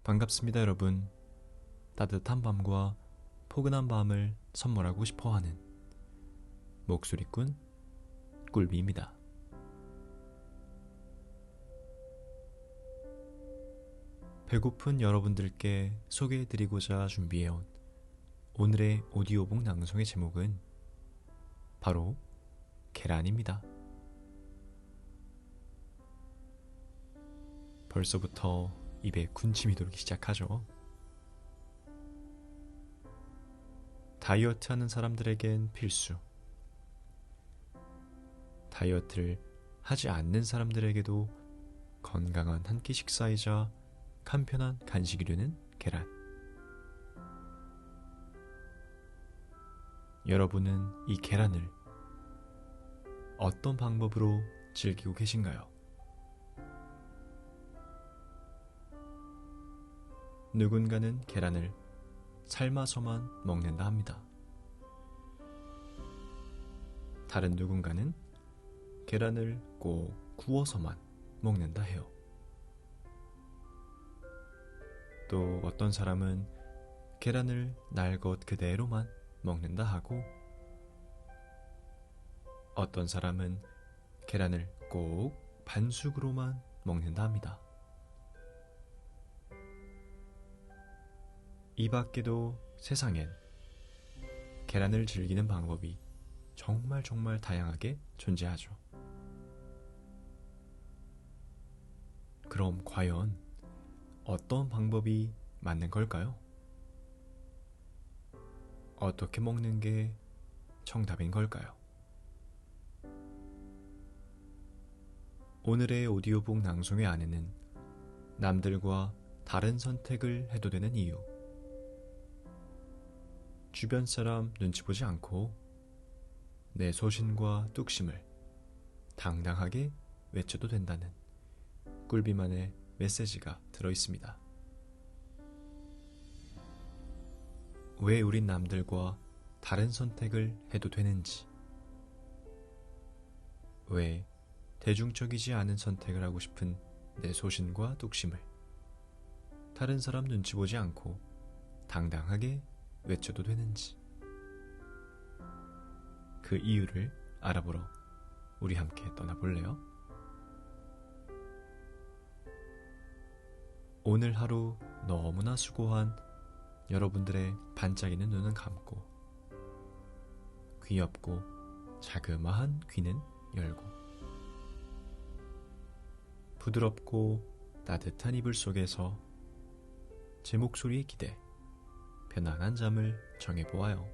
반갑습니다, 여러분. 따뜻한 밤과 포근한 밤을 선물하고 싶어하는 목소리꾼 꿀비입니다. 배고픈 여러분들께 소개해드리고자 준비해온 오늘의 오디오북 낭송의 제목은 바로 계란입니다. 벌써부터 입에 군침이 돌기 시작하죠. 다이어트 하는 사람들에겐 필수. 다이어트를 하지 않는 사람들에게도 건강한 한 끼 식사이자 간편한 간식이 되는 계란. 여러분은 이 계란을 어떤 방법으로 즐기고 계신가요? 누군가는 계란을 삶아서만 먹는다 합니다. 다른 누군가는 계란을 꼭 구워서만 먹는다 해요. 또 어떤 사람은 계란을 날 것 그대로만 먹는다 하고, 어떤 사람은 계란을 꼭 반숙으로만 먹는다 합니다. 이 밖에도 세상엔 계란을 즐기는 방법이 정말 다양하게 존재하죠. 그럼 과연 어떤 방법이 맞는 걸까요? 어떻게 먹는 게 정답인 걸까요? 오늘의 오디오북 낭송의 안에는 남들과 다른 선택을 해도 되는 이유, 주변 사람 눈치 보지 않고 내 소신과 뚝심을 당당하게 외쳐도 된다는 꿀비만의 메시지가 들어있습니다. 왜 우린 남들과 다른 선택을 해도 되는지, 왜 대중적이지 않은 선택을 하고 싶은 내 소신과 뚝심을 다른 사람 눈치 보지 않고 당당하게 외쳐도 되는지, 그 이유를 알아보러 우리 함께 떠나볼래요? 오늘 하루 너무나 수고한 여러분들의 반짝이는 눈은 감고, 귀엽고 자그마한 귀는 열고, 부드럽고 따뜻한 이불 속에서 제 목소리에 기대 편안한 잠을 정해보아요.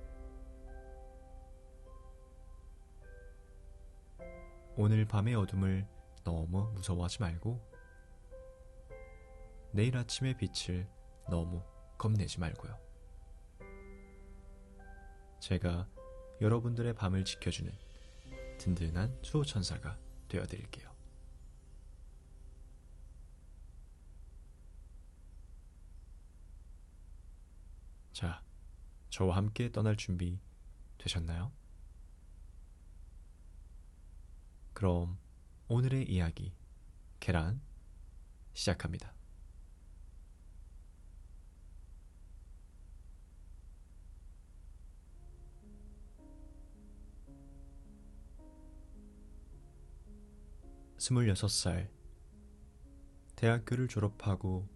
오늘 밤의 어둠을 너무 무서워하지 말고, 내일 아침의 빛을 너무 겁내지 말고요. 제가 여러분들의 밤을 지켜주는 든든한 수호천사가 되어드릴게요. 자, 저와 함께 떠날 준비 되셨나요? 그럼 오늘의 이야기, 계란, 시작합니다. 스물여섯 살, 대학교를 졸업하고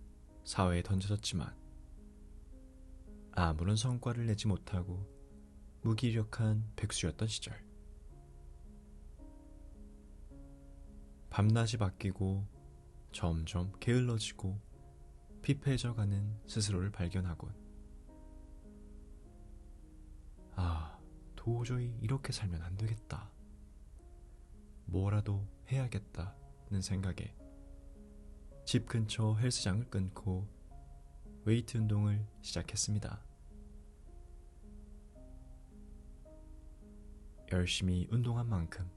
사회에 던져졌지만 아무런 성과를 내지 못하고 무기력한 백수였던 시절, 밤낮이 바뀌고 점점 게을러지고 피폐해져가는 스스로를 발견하곤, 도저히 이렇게 살면 안 되겠다, 뭐라도 해야겠다는 생각에 집 근처 헬스장을 끊고 웨이트 운동을 시작했습니다. 열심히 운동한 만큼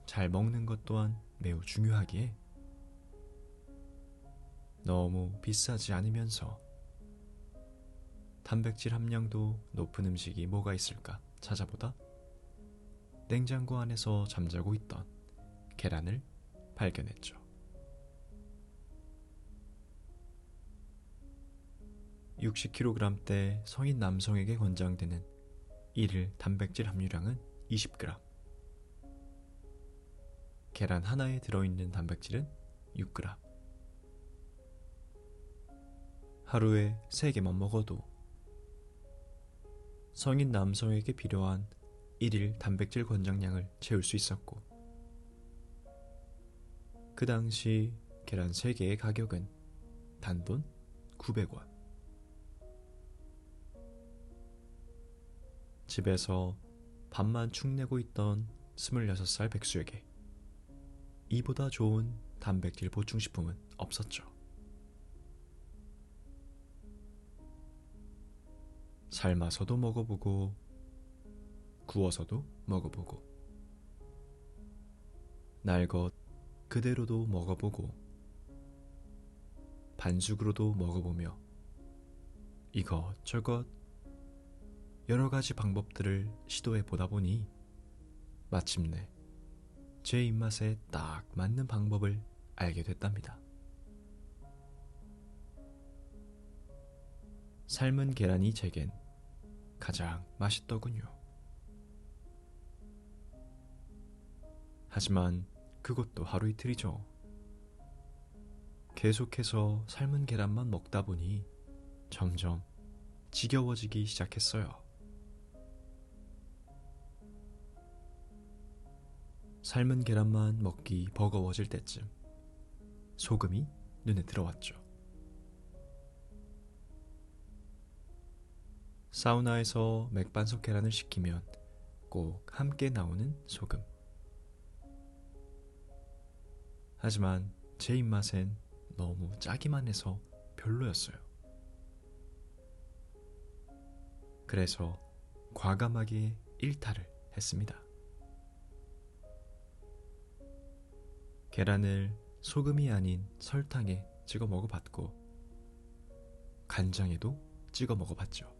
잘 먹는 것 또한 매우 중요하기에 너무 비싸지 않으면서 단백질 함량도 높은 음식이 뭐가 있을까 찾아보다 냉장고 안에서 잠자고 있던 계란을 발견했죠. 60kg대 성인 남성에게 권장되는 일일 단백질 함유량은 20g. 계란 하나에 들어있는 단백질은 6g. 하루에 3개만 먹어도 성인 남성에게 필요한 일일 단백질 권장량을 채울 수 있었고, 그 당시 계란 3개의 가격은 단돈 900원. 집에서 밥만 축내고 있던 26살 백수에게 이보다 좋은 단백질 보충식품은 없었죠. 삶아서도 먹어보고 구워서도 먹어보고 날 것 그대로도 먹어보고 반숙으로도 먹어보며 이것저것 여러 가지 방법들을 시도해 보다 보니 마침내 제 입맛에 딱 맞는 방법을 알게 됐답니다. 삶은 계란이 제겐 가장 맛있더군요. 하지만 그것도 하루 이틀이죠. 계속해서 삶은 계란만 먹다 보니 점점 지겨워지기 시작했어요. 삶은 계란만 먹기 버거워질 때쯤 소금이 눈에 들어왔죠. 사우나에서 맥반석 계란을 시키면 꼭 함께 나오는 소금. 하지만 제 입맛엔 너무 짜기만 해서 별로였어요. 그래서 과감하게 일탈을 했습니다. 계란을 소금이 아닌 설탕에 찍어 먹어봤고 간장에도 찍어 먹어봤죠.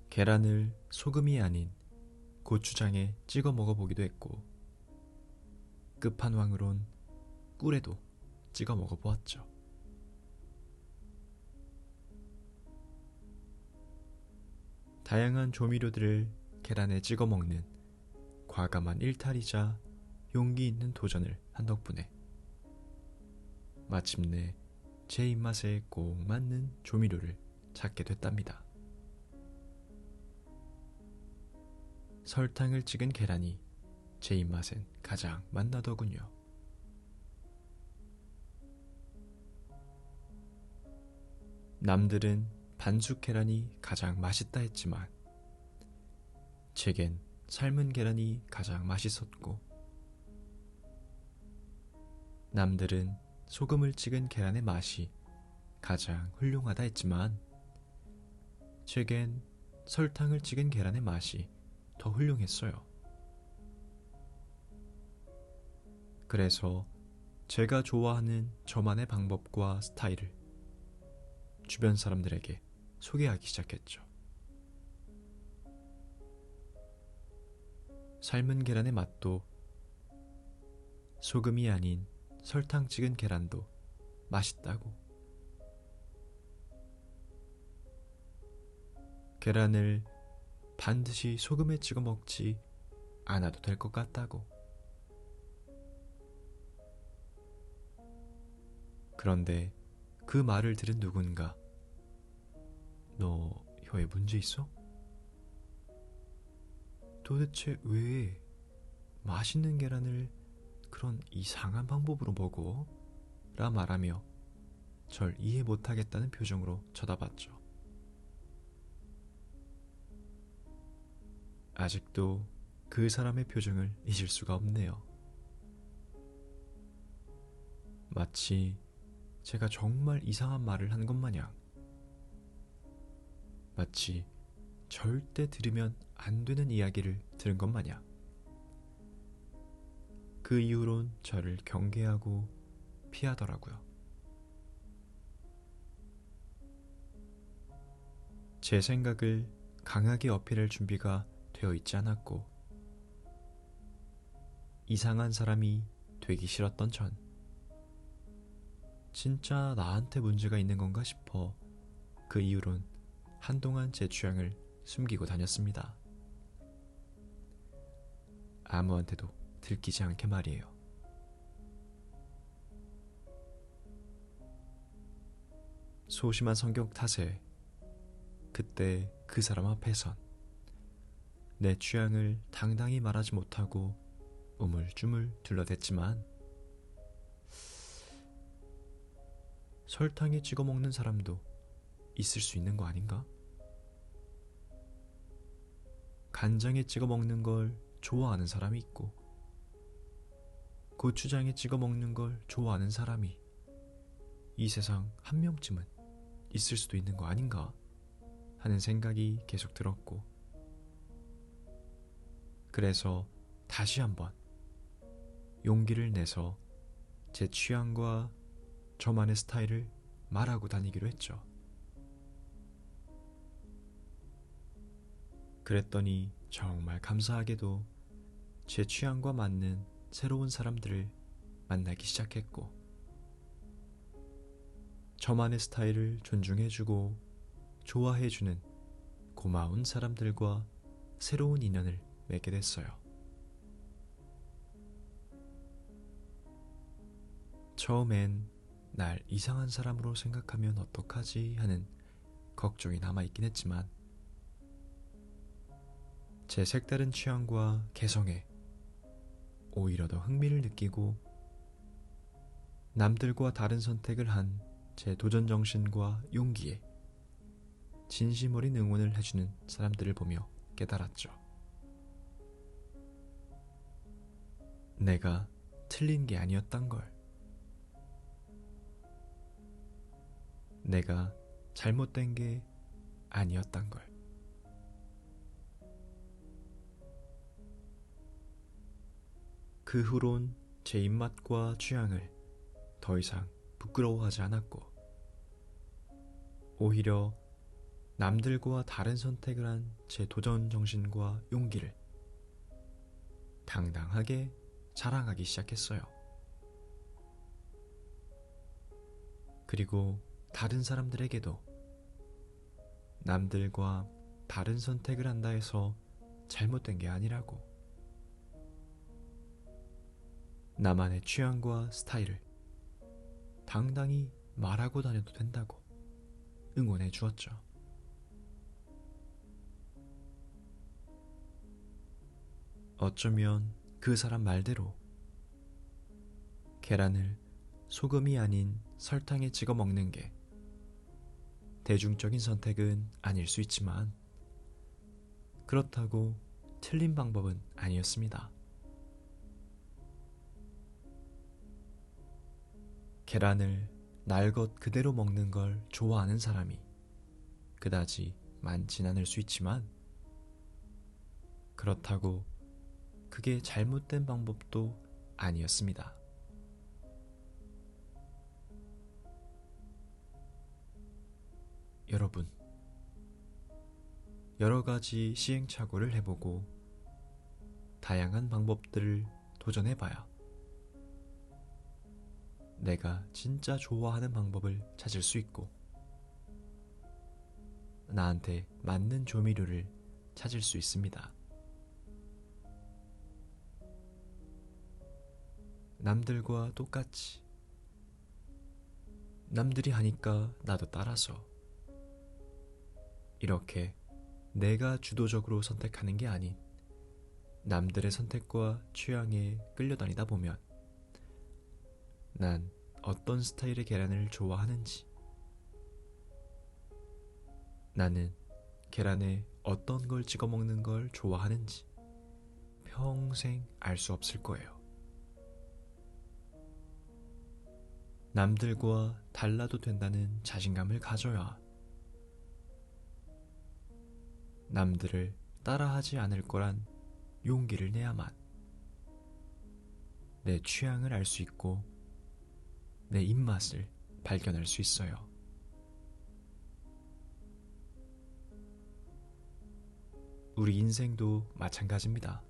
계란을 소금이 아닌 고추장에 찍어 먹어보기도 했고 끝판왕으론 꿀에도 찍어 먹어보았죠. 다양한 조미료들을 계란에 찍어 먹는 과감한 일탈이자 용기 있는 도전을 한 덕분에 마침내 제 입맛에 꼭 맞는 조미료를 찾게 됐답니다. 설탕을 찍은 계란이 제 입맛엔 가장 맛나더군요. 남들은 반숙 계란이 가장 맛있다 했지만 제겐 삶은 계란이 가장 맛있었고, 남들은 소금을 찍은 계란의 맛이 가장 훌륭하다 했지만 제겐 설탕을 찍은 계란의 맛이 더 훌륭했어요. 그래서 제가 좋아하는 저만의 방법과 스타일을 주변 사람들에게 소개하기 시작했죠. 삶은 계란의 맛도 소금이 아닌 설탕 찍은 계란도 맛있다고. 계란을 반드시 소금에 찍어 먹지 않아도 될 것 같다고. 그런데 그 말을 들은 누군가 너 혀에 문제 있어? 도대체 왜 맛있는 계란을 그런 이상한 방법으로 먹어? 라 말하며 절 이해 못하겠다는 표정으로 쳐다봤죠. 아직도 그 사람의 표정을 잊을 수가 없네요. 마치 제가 정말 이상한 말을 한 것 마냥, 마치 절대 들으면 안 되는 이야기를 들은 것 마냥 그 이후론 저를 경계하고 피하더라고요. 제 생각을 강하게 어필할 준비가 되어 있지 않았고 이상한 사람이 되기 싫었던 전 진짜 나한테 문제가 있는 건가 싶어 그 이후론 한동안 제 취향을 숨기고 다녔습니다. 아무한테도 들키지 않게 말이에요. 소심한 성격 탓에 그때 그 사람 앞에선 내 취향을 당당히 말하지 못하고 우물쭈물 둘러댔지만 설탕에 찍어 먹는 사람도 있을 수 있는 거 아닌가? 간장에 찍어 먹는 걸 좋아하는 사람이 있고 고추장에 찍어 먹는 걸 좋아하는 사람이 이 세상 한 명쯤은 있을 수도 있는 거 아닌가 하는 생각이 계속 들었고, 그래서 다시 한번 용기를 내서 제 취향과 저만의 스타일을 말하고 다니기로 했죠. 그랬더니 정말 감사하게도 제 취향과 맞는 새로운 사람들을 만나기 시작했고, 저만의 스타일을 존중해주고 좋아해주는 고마운 사람들과 새로운 인연을 맺게 됐어요. 처음엔 날 이상한 사람으로 생각하면 어떡하지 하는 걱정이 남아있긴 했지만 제 색다른 취향과 개성에 오히려 더 흥미를 느끼고 남들과 다른 선택을 한 제 도전 정신과 용기에 진심 어린 응원을 해주는 사람들을 보며 깨달았죠. 내가 틀린 게 아니었단 걸. 내가 잘못된 게 아니었단 걸. 그 후론 제 입맛과 취향을 더 이상 부끄러워하지 않았고, 오히려 남들과 다른 선택을 한 제 도전 정신과 용기를 당당하게 자랑하기 시작했어요. 그리고 다른 사람들에게도 남들과 다른 선택을 한다 해서 잘못된 게 아니라고, 나만의 취향과 스타일을 당당히 말하고 다녀도 된다고 응원해 주었죠. 어쩌면 그 사람 말대로 계란을 소금이 아닌 설탕에 찍어 먹는 게 대중적인 선택은 아닐 수 있지만 그렇다고 틀린 방법은 아니었습니다. 계란을 날 것 그대로 먹는 걸 좋아하는 사람이 그다지 많진 않을 수 있지만 그렇다고 그게 잘못된 방법도 아니었습니다. 여러분, 여러 가지 시행착오를 해보고 다양한 방법들을 도전해봐야 내가 진짜 좋아하는 방법을 찾을 수 있고 나한테 맞는 조미료를 찾을 수 있습니다. 남들과 똑같이 남들이 하니까 나도 따라서 이렇게 내가 주도적으로 선택하는 게 아닌 남들의 선택과 취향에 끌려다니다 보면 난 어떤 스타일의 계란을 좋아하는지, 나는 계란에 어떤 걸 찍어 먹는 걸 좋아하는지 평생 알 수 없을 거예요. 남들과 달라도 된다는 자신감을 가져야 남들을 따라하지 않을 거란 용기를 내야만 내 취향을 알 수 있고 내 입맛을 발견할 수 있어요. 우리 인생도 마찬가지입니다.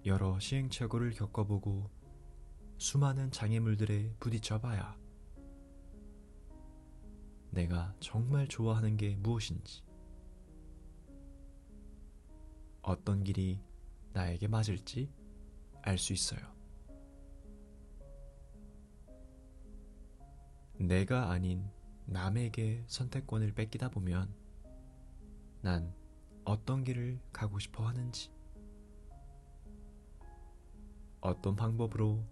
여러 시행착오를 겪어보고 수많은 장애물들에 부딪혀 봐야 내가 정말 좋아하는 게 무엇인지, 어떤 길이 나에게 맞을지 알 수 있어요. 내가 아닌 남에게 선택권을 뺏기다 보면 난 어떤 길을 가고 싶어 하는지, 어떤 방법으로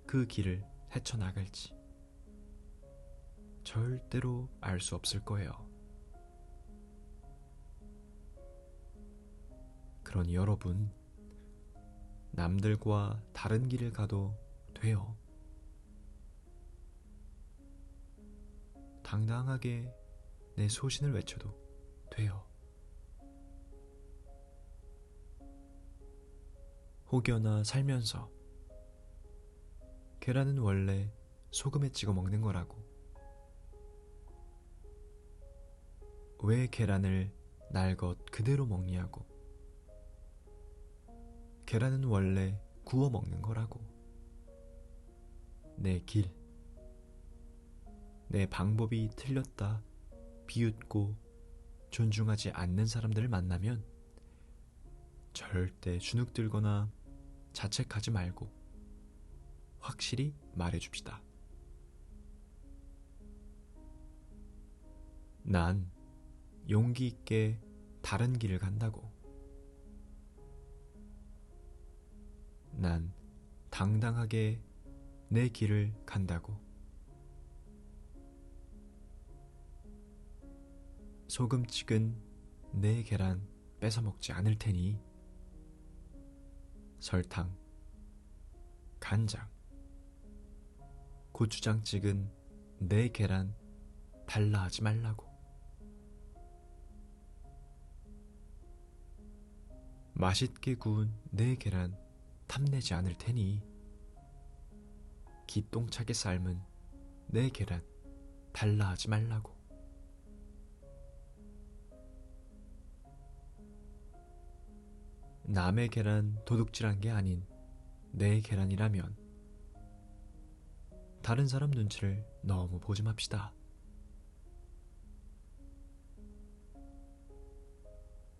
그 길을 헤쳐나갈지 절대로 알 수 없을 거예요. 그러니 여러분, 남들과 다른 길을 가도 돼요. 당당하게 내 소신을 외쳐도 돼요. 혹여나 살면서 계란은 원래 소금에 찍어 먹는 거라고, 왜 계란을 날 것 그대로 먹냐고, 계란은 원래 구워 먹는 거라고, 내 길, 내 방법이 틀렸다 비웃고 존중하지 않는 사람들을 만나면 절대 주눅들거나 자책하지 말고 확실히 말해줍시다. 난 용기 있게 다른 길을 간다고. 난 당당하게 내 길을 간다고. 소금 찍은 내 계란 뺏어 먹지 않을 테니 설탕, 간장, 고추장 찍은 내 계란 달라 하지 말라고. 맛있게 구운 내 계란 탐내지 않을 테니 기똥차게 삶은 내 계란 달라 하지 말라고. 남의 계란 도둑질한 게 아닌 내 계란이라면 다른 사람 눈치를 너무 보지 맙시다.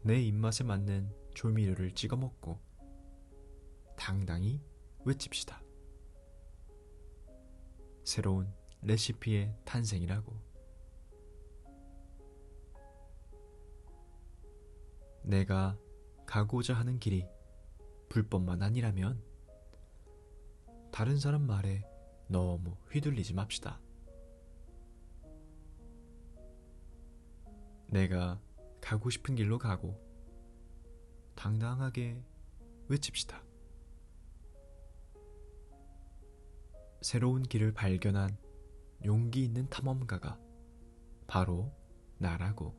내 입맛에 맞는 조미료를 찍어 먹고 당당히 외칩시다. 새로운 레시피의 탄생이라고. 내가 가고자 하는 길이 불법만 아니라면 다른 사람 말에 너무 휘둘리지 맙시다. 내가 가고 싶은 길로 가고 당당하게 외칩시다. 새로운 길을 발견한 용기 있는 탐험가가 바로 나라고.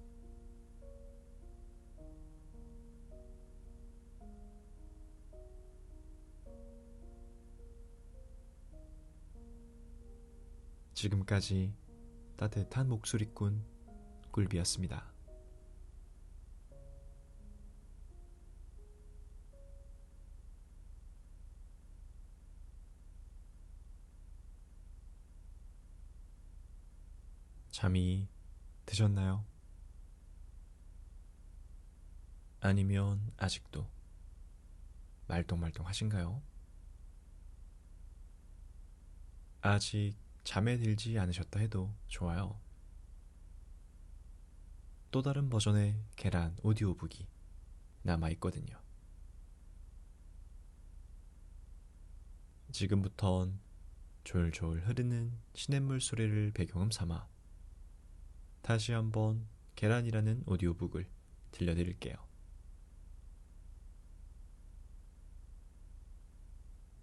지금까지 따뜻한 목소리꾼 꿀비였습니다. 잠이 드셨나요? 아니면 아직도 말똥말똥 하신가요? 아직 잠에 들지 않으셨다 해도 좋아요. 또 다른 버전의 계란 오디오북이 남아있거든요. 지금부턴 졸졸 흐르는 시냇물 소리를 배경음 삼아 다시 한번 계란이라는 오디오북을 들려드릴게요.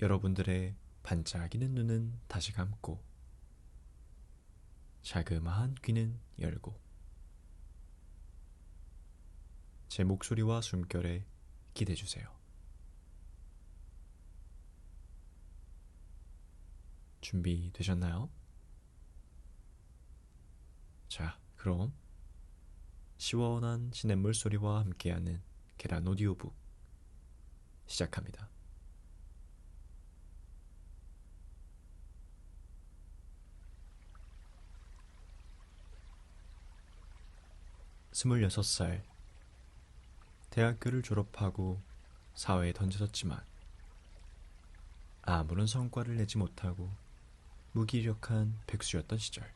여러분들의 반짝이는 눈은 다시 감고 자그마한 귀는 열고 제 목소리와 숨결에 기대주세요. 준비되셨나요? 자, 그럼 시원한 시냇물 소리와 함께하는 계란 오디오북 시작합니다. 26살. 대학교를 졸업하고 사회에 던져졌지만 아무런 성과를 내지 못하고 무기력한 백수였던 시절.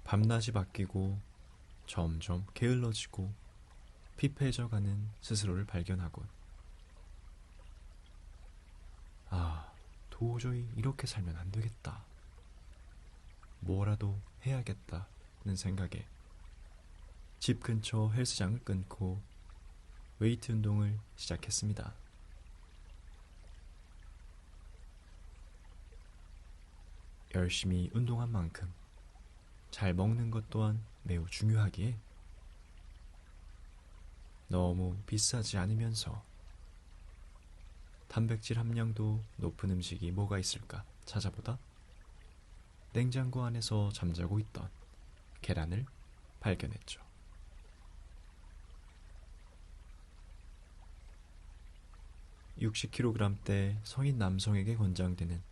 밤낮이 바뀌고 점점 게을러지고 피폐해져가는 스스로를 발견하곤 도저히 이렇게 살면 안 되겠다. 뭐라도 해야겠다는 생각에 집 근처 헬스장을 끊고 웨이트 운동을 시작했습니다. 열심히 운동한 만큼 잘 먹는 것 또한 매우 중요하기에 너무 비싸지 않으면서 단백질 함량도 높은 음식이 뭐가 있을까 찾아보다 냉장고 안에서 잠자고 있던 계란을 발견했죠. (60kg대) 성인 남성에게 권장되는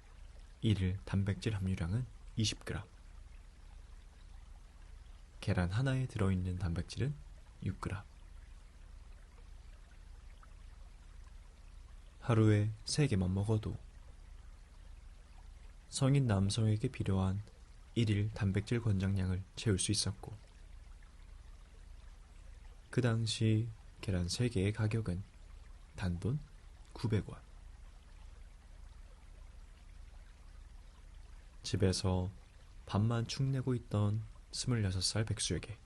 일일 단백질 함유량은 20g. 계란 하나에 들어있는 단백질은 6g. 하루에 3개만 먹어도 성인 남성에게 필요한 일일 단백질 권장량을 채울 수 있었고, 그 당시 계란 3개의 가격은 단돈 900원. 집에서 밥만 축 내고 있던 26살 백수에게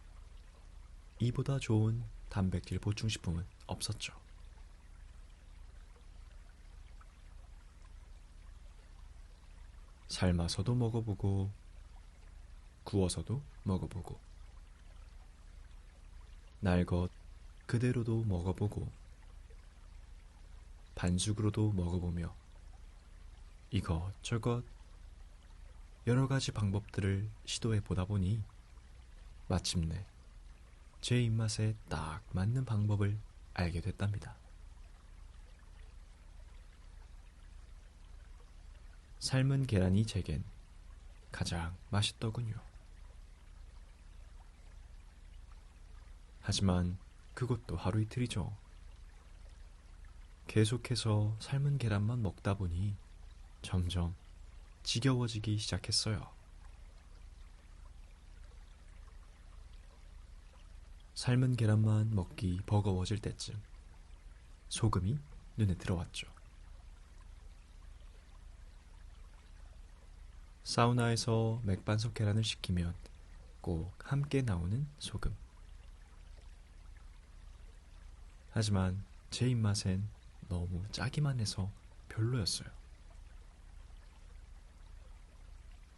이보다 좋은 단백질 보충식품은 없었죠. 삶아서도 먹어보고 구워서도 먹어보고 날 것 그대로도 먹어보고 반숙으로도 먹어보며 이것저것 여러 가지 방법들을 시도해 보다 보니 마침내 제 입맛에 딱 맞는 방법을 알게 됐답니다. 삶은 계란이 제겐 가장 맛있더군요. 하지만 그것도 하루 이틀이죠. 계속해서 삶은 계란만 먹다 보니 점점 지겨워지기 시작했어요. 삶은 계란만 먹기 버거워질 때쯤 소금이 눈에 들어왔죠. 사우나에서 맥반석 계란을 시키면 꼭 함께 나오는 소금. 하지만 제 입맛엔 너무 짜기만 해서 별로였어요.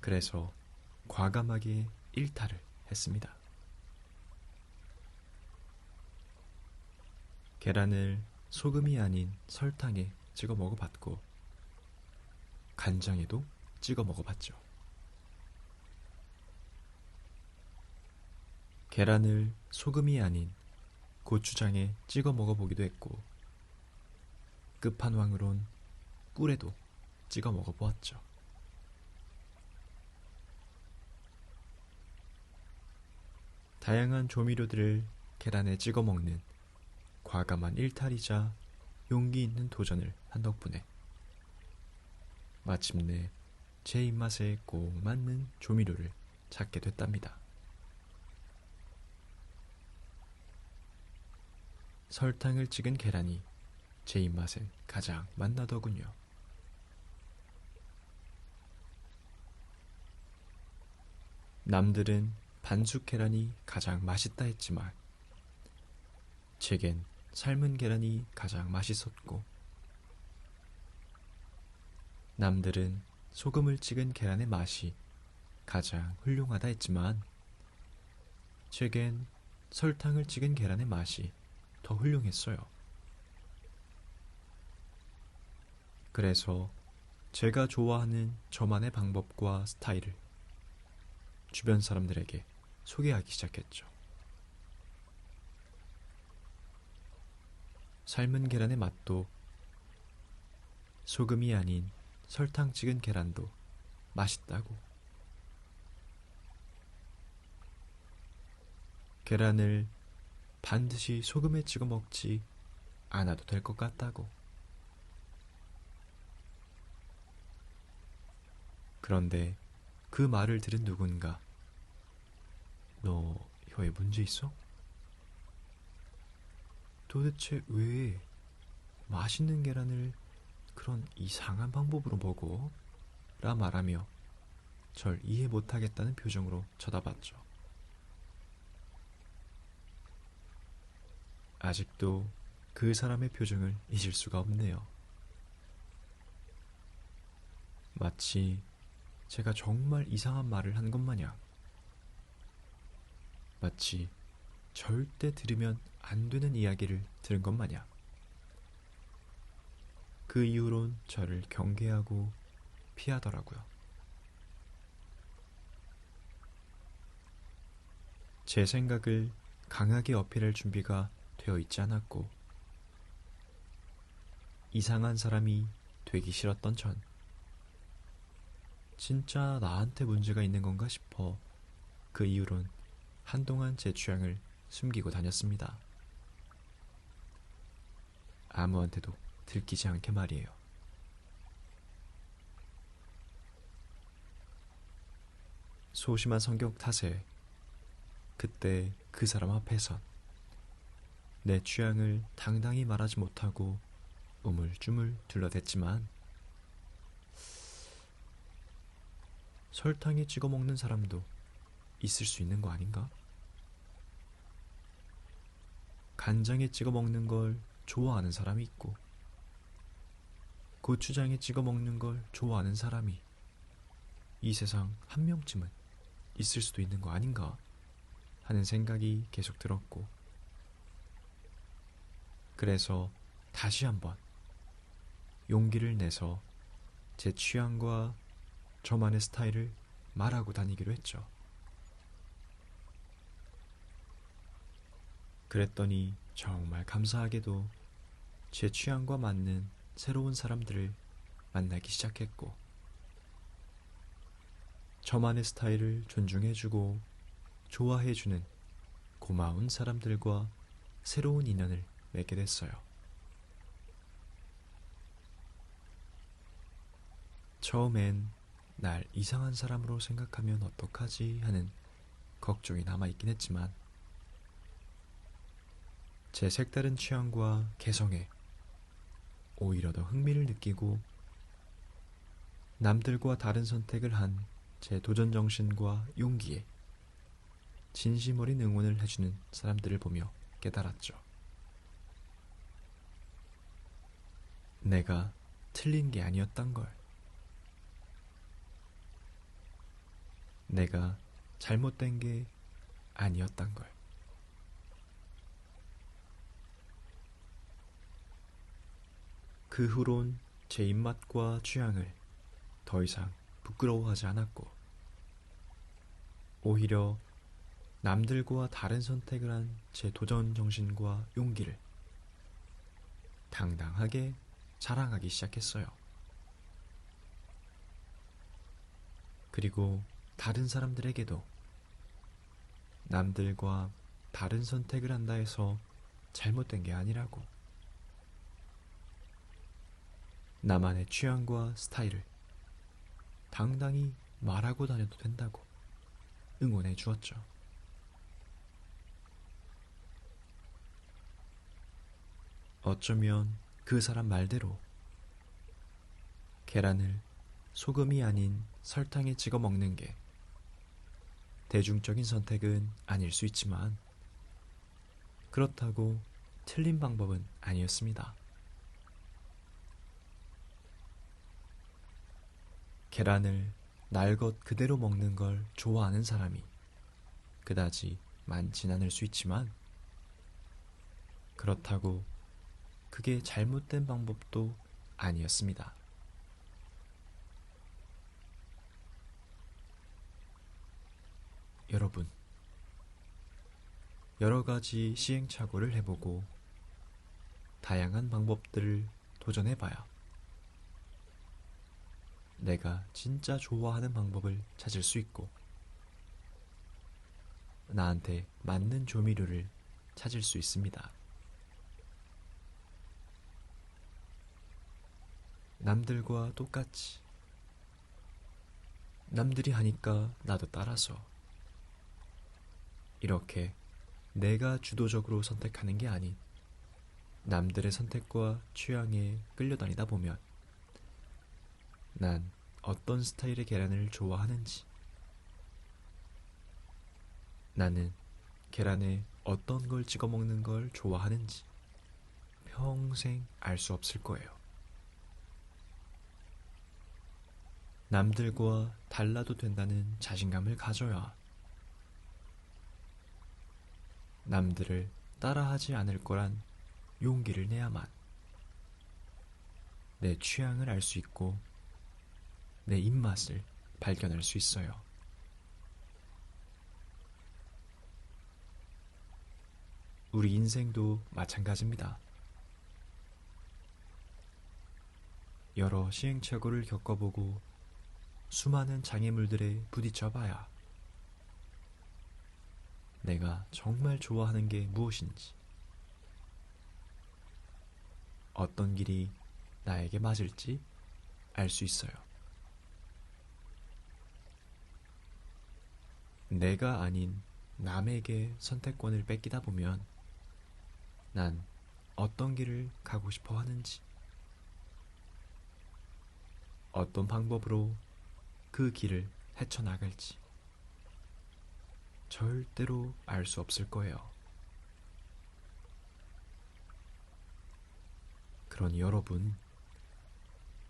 그래서 과감하게 일탈을 했습니다. 계란을 소금이 아닌 설탕에 찍어 먹어봤고 간장에도 찍어 먹어봤죠. 계란을 소금이 아닌 고추장에 찍어 먹어보기도 했고 끝판왕으론 꿀에도 찍어 먹어보았죠. 다양한 조미료들을 계란에 찍어 먹는 과감한 일탈이자 용기 있는 도전을 한 덕분에 마침내 제 입맛에 꼭 맞는 조미료를 찾게 됐답니다. 설탕을 찍은 계란이 제 입맛엔 가장 맛나더군요. 남들은 반숙 계란이 가장 맛있다 했지만 제겐 삶은 계란이 가장 맛있었고, 남들은 소금을 찍은 계란의 맛이 가장 훌륭하다 했지만 제겐 설탕을 찍은 계란의 맛이 더 훌륭했어요. 그래서 제가 좋아하는 저만의 방법과 스타일을 주변 사람들에게 소개하기 시작했죠. 삶은 계란의 맛도 소금이 아닌 설탕 찍은 계란도 맛있다고. 계란을 반드시 소금에 찍어 먹지 않아도 될 것 같다고. 그런데 그 말을 들은 누군가, 너 혀에 문제 있어? 도대체 왜 맛있는 계란을 그런 이상한 방법으로 먹어? 라 말하며 절 이해 못하겠다는 표정으로 쳐다봤죠. 아직도 그 사람의 표정을 잊을 수가 없네요. 마치 제가 정말 이상한 말을 한 것 마냥, 마치 절대 들으면 안 되는 이야기를 들은 것 마냥, 그 이후론 저를 경계하고 피하더라고요. 제 생각을 강하게 어필할 준비가 되어 있지 않았고, 이상한 사람이 되기 싫었던 전, 진짜 나한테 문제가 있는 건가 싶어 그 이후론 한동안 제 취향을 숨기고 다녔습니다. 아무한테도 들키지 않게 말이에요. 소심한 성격 탓에 그때 그 사람 앞에선 내 취향을 당당히 말하지 못하고 우물쭈물 둘러댔지만, 설탕에 찍어 먹는 사람도 있을 수 있는 거 아닌가? 간장에 찍어 먹는 걸 좋아하는 사람이 있고, 고추장에 찍어 먹는 걸 좋아하는 사람이 이 세상 한 명쯤은 있을 수도 있는 거 아닌가 하는 생각이 계속 들었고, 그래서 다시 한번 용기를 내서 제 취향과 저만의 스타일을 말하고 다니기로 했죠. 그랬더니 정말 감사하게도 제 취향과 맞는 새로운 사람들을 만나기 시작했고, 저만의 스타일을 존중해주고 좋아해주는 고마운 사람들과 새로운 인연을 맺게 됐어요. 처음엔 날 이상한 사람으로 생각하면 어떡하지 하는 걱정이 남아있긴 했지만, 제 색다른 취향과 개성에 오히려 더 흥미를 느끼고, 남들과 다른 선택을 한 제 도전 정신과 용기에 진심 어린 응원을 해주는 사람들을 보며 깨달았죠. 내가 틀린 게 아니었단 걸. 내가 잘못된 게 아니었단 걸. 그 후론 제 입맛과 취향을 더 이상 부끄러워하지 않았고, 오히려 남들과 다른 선택을 한 제 도전 정신과 용기를 당당하게 자랑하기 시작했어요. 그리고 다른 사람들에게도 남들과 다른 선택을 한다 해서 잘못된 게 아니라고, 나만의 취향과 스타일을 당당히 말하고 다녀도 된다고 응원해 주었죠. 어쩌면 그 사람 말대로 계란을 소금이 아닌 설탕에 찍어 먹는 게 대중적인 선택은 아닐 수 있지만, 그렇다고 틀린 방법은 아니었습니다. 계란을 날 것 그대로 먹는 걸 좋아하는 사람이 그다지 많진 않을 수 있지만, 그렇다고 그게 잘못된 방법도 아니었습니다. 여러분, 여러 가지 시행착오를 해보고 다양한 방법들을 도전해봐야 내가 진짜 좋아하는 방법을 찾을 수 있고, 나한테 맞는 조미료를 찾을 수 있습니다. 남들과 똑같이 남들이 하니까 나도 따라서 이렇게 내가 주도적으로 선택하는 게 아닌 남들의 선택과 취향에 끌려다니다 보면 난 어떤 스타일의 계란을 좋아하는지, 나는 계란에 어떤 걸 찍어 먹는 걸 좋아하는지 평생 알 수 없을 거예요. 남들과 달라도 된다는 자신감을 가져야 남들을 따라하지 않을 거란 용기를 내야만 내 취향을 알 수 있고 내 입맛을 발견할 수 있어요. 우리 인생도 마찬가지입니다. 여러 시행착오를 겪어보고 수많은 장애물들에 부딪혀봐야 내가 정말 좋아하는 게 무엇인지, 어떤 길이 나에게 맞을지 알 수 있어요. 내가 아닌 남에게 선택권을 뺏기다 보면 난 어떤 길을 가고 싶어 하는지, 어떤 방법으로 그 길을 헤쳐나갈지 절대로 알 수 없을 거예요. 그러니 여러분,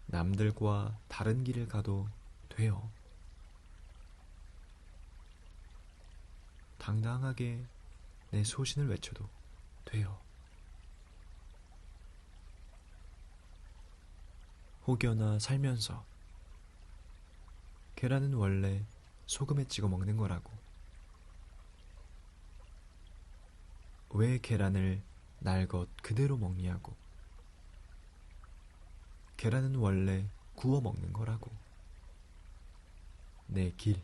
남들과 다른 길을 가도 돼요. 당당하게 내 소신을 외쳐도 돼요. 혹여나 살면서 계란은 원래 소금에 찍어 먹는 거라고, 왜 계란을 날 것 그대로 먹냐고, 계란은 원래 구워 먹는 거라고, 내 길,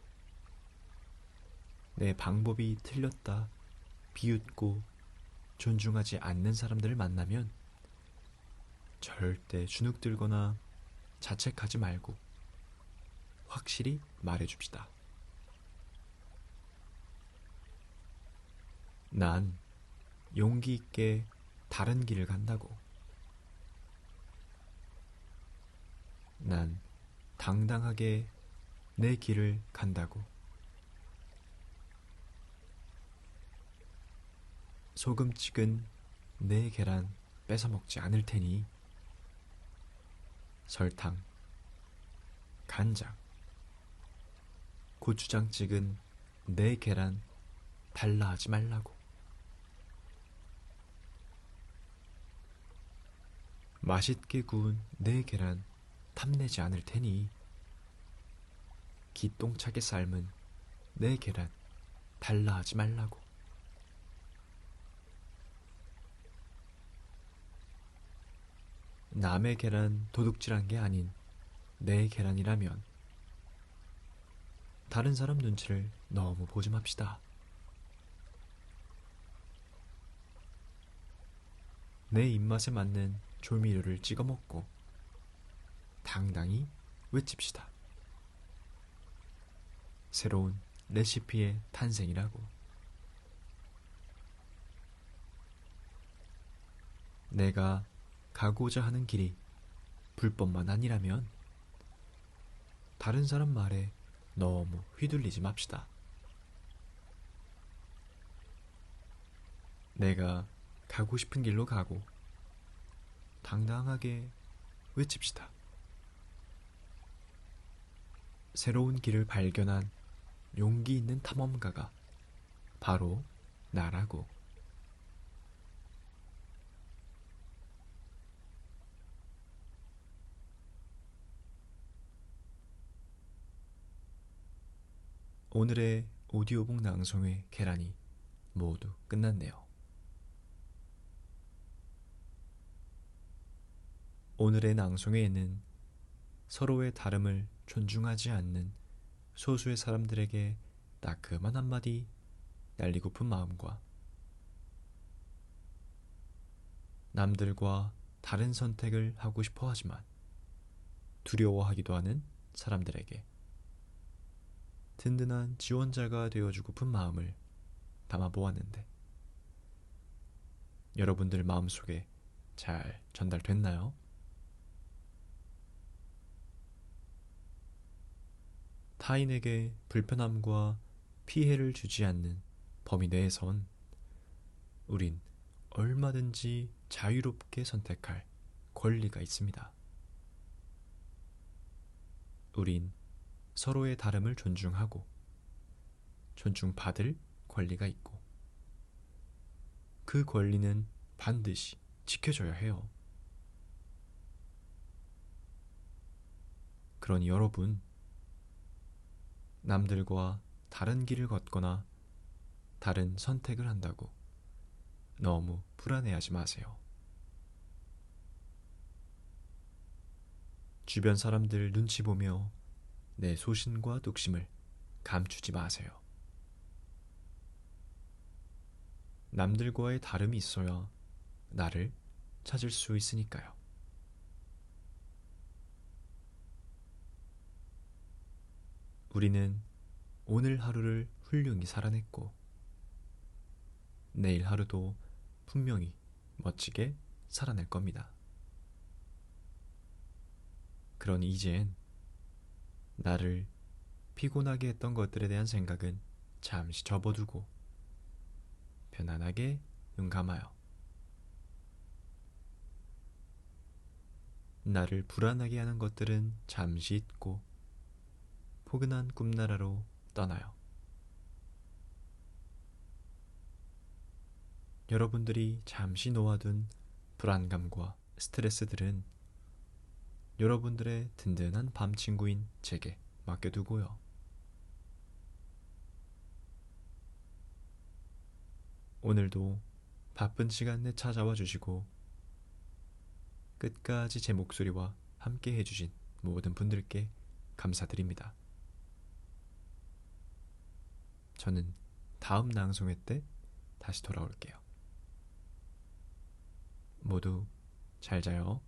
내 방법이 틀렸다 비웃고 존중하지 않는 사람들을 만나면 절대 주눅 들거나 자책하지 말고 확실히 말해줍시다. 난 용기 있게 다른 길을 간다고. 난 당당하게 내 길을 간다고. 소금 찍은 내 계란 뺏어 먹지 않을 테니 설탕, 간장, 고추장 찍은 내 계란 달라 하지 말라고. 맛있게 구운 내 계란 탐내지 않을 테니 기똥차게 삶은 내 계란 달라 하지 말라고. 남의 계란 도둑질한 게 아닌 내 계란이라면 다른 사람 눈치를 너무 보지 맙시다. 내 입맛에 맞는 조미료를 찍어 먹고 당당히 외칩시다. 새로운 레시피의 탄생이라고. 내가 가고자 하는 길이 불법만 아니라면 다른 사람 말에 너무 휘둘리지 맙시다. 내가 가고 싶은 길로 가고 당당하게 외칩시다. 새로운 길을 발견한 용기 있는 탐험가가 바로 나라고. 오늘의 오디오북 낭송의 계란이 모두 끝났네요. 오늘의 낭송회에는 서로의 다름을 존중하지 않는 소수의 사람들에게 따끔한 한마디 날리고픈 마음과 남들과 다른 선택을 하고 싶어 하지만 두려워하기도 하는 사람들에게 든든한 지원자가 되어주고픈 마음을 담아보았는데 여러분들 마음속에 잘 전달됐나요? 타인에게 불편함과 피해를 주지 않는 범위 내에선 우린 얼마든지 자유롭게 선택할 권리가 있습니다. 우린 서로의 다름을 존중하고 존중받을 권리가 있고 그 권리는 반드시 지켜져야 해요. 그러니 여러분, 남들과 다른 길을 걷거나 다른 선택을 한다고 너무 불안해하지 마세요. 주변 사람들 눈치 보며 내 소신과 뚝심을 감추지 마세요. 남들과의 다름이 있어야 나를 찾을 수 있으니까요. 우리는 오늘 하루를 훌륭히 살아냈고 내일 하루도 분명히 멋지게 살아낼 겁니다. 그러니 이젠 나를 피곤하게 했던 것들에 대한 생각은 잠시 접어두고 편안하게 눈 감아요. 나를 불안하게 하는 것들은 잠시 잊고 포근한 꿈나라로 떠나요. 여러분들이 잠시 놓아둔 불안감과 스트레스들은 여러분들의 든든한 밤 친구인 제게 맡겨두고요. 오늘도 바쁜 시간 내 찾아와 주시고 끝까지 제 목소리와 함께 해주신 모든 분들께 감사드립니다. 저는 다음 낭송회 때 다시 돌아올게요. 모두 잘 자요.